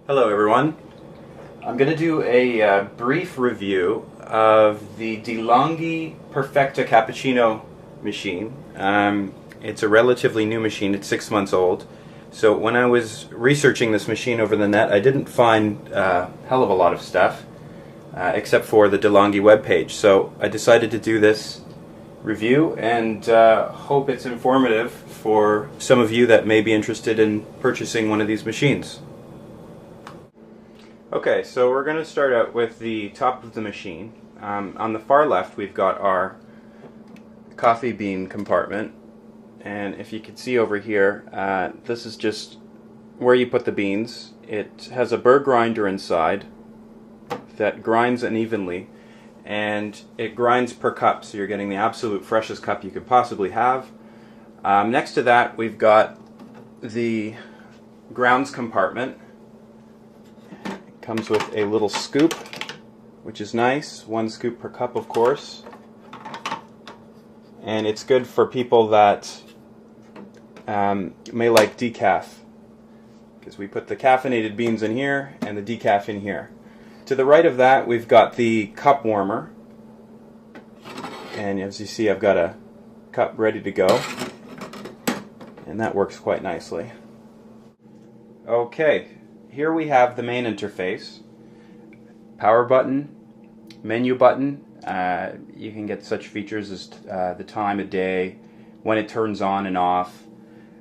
Hello everyone. I'm going to do a brief review of the DeLonghi Perfecta Cappuccino machine. It's a relatively new machine. It's 6 months old. So when I was researching this machine over the net, I didn't find a hell of a lot of stuff except for the DeLonghi webpage. So I decided to do this review and hope it's informative for some of you that may be interested in purchasing one of these machines. Okay, so we're going to start out with the top of the machine. On the far left we've got our coffee bean compartment, and if you can see over here, this is just where you put the beans. It has a burr grinder inside that grinds unevenly, and it grinds per cup, so you're getting the absolute freshest cup you could possibly have. Next to that we've got the grounds compartment. Comes with a little scoop, which is nice. 1 scoop per cup, of course. And it's good for people that may like decaf, because we put the caffeinated beans in here and the decaf in here. To the right of that we've got the cup warmer, and as you see I've got a cup ready to go, and that works quite nicely. Okay. Here we have the main interface, power button, menu button. You can get such features as the time of day, when it turns on and off,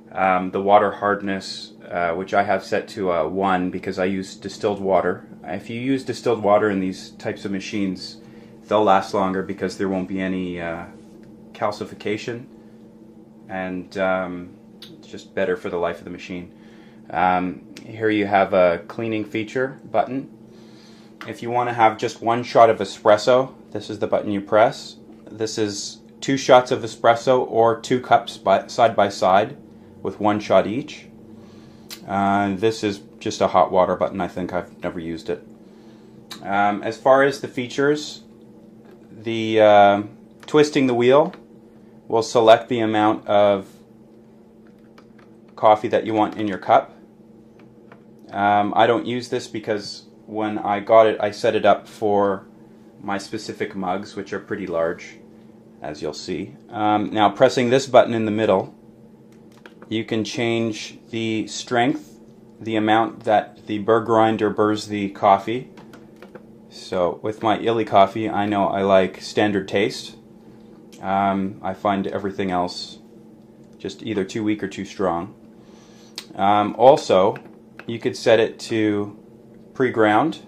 the water hardness, which I have set to 1 because I use distilled water. If you use distilled water in these types of machines, they'll last longer because there won't be any calcification, and it's just better for the life of the machine. Here you have a cleaning feature button. If you want to have just 1 shot of espresso, this is the button you press. This is 2 shots of espresso or 2 cups side by side with 1 shot each. This is just a hot water button. I think I've never used it. As far as the features, the twisting the wheel will select the amount of coffee that you want in your cup. I don't use this because when I got it I set it up for my specific mugs, which are pretty large, as you'll see. Now pressing this button in the middle, you can change the strength, the amount that the burr grinder burrs the coffee. So with my illy coffee, I know I like standard taste. I find everything else just either too weak or too strong. Also, you could set it to pre-ground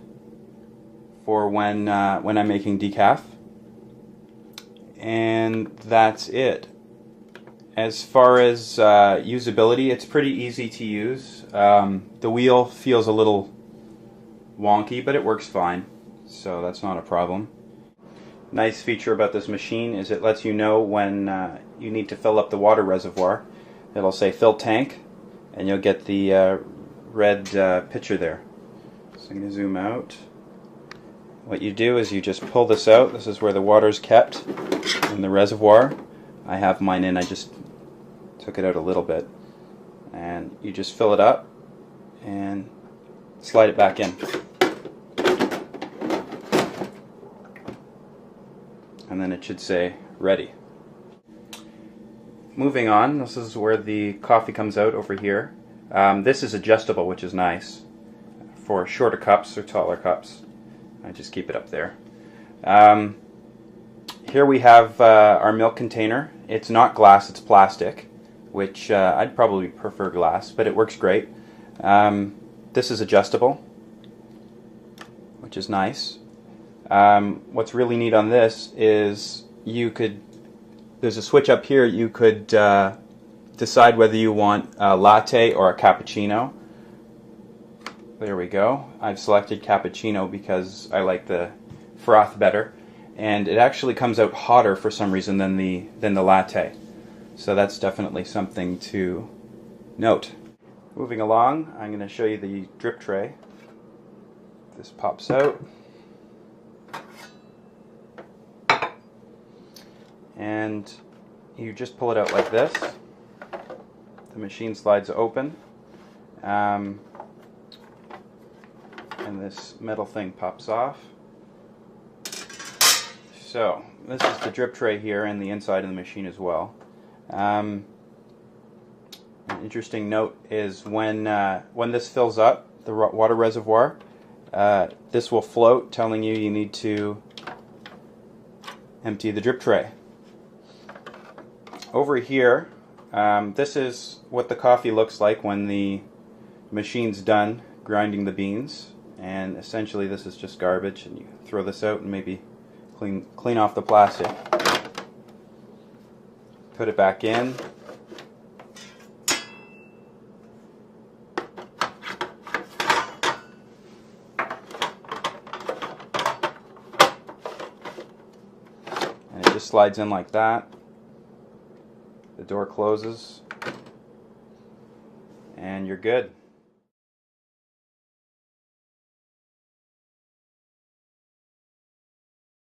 for when I'm making decaf, and that's it. As far as usability, it's pretty easy to use. The wheel feels a little wonky, but it works fine, so that's not a problem. Nice feature about this machine is it lets you know when you need to fill up the water reservoir. It'll say fill tank, and you'll get the red picture there. So I'm going to zoom out. What you do is you just pull this out. This is where the water is kept in the reservoir. I have mine in. I just took it out a little bit. And you just fill it up and slide it back in. And then it should say ready. Moving on, this is where the coffee comes out over here. This is adjustable, which is nice for shorter cups or taller cups. I just keep it up there. Here we have our milk container. It's not glass, it's plastic, which I'd probably prefer glass, but it works great. This is adjustable, which is nice. What's really neat on this is there's a switch up here. You could decide whether you want a latte or a cappuccino. There we go. I've selected cappuccino because I like the froth better, and it actually comes out hotter for some reason than the latte. So that's definitely something to note. Moving along, I'm going to show you the drip tray. This pops out. And you just pull it out like this. The machine slides open. and this metal thing pops off. So this is the drip tray here and the inside of the machine as well. An interesting note is when this fills up, the water reservoir, this will float telling you need to empty the drip tray. Over here, this is what the coffee looks like when the machine's done grinding the beans, and essentially this is just garbage, and you throw this out and maybe clean off the plastic. Put it back in. And it just slides in like that. The door closes and you're good.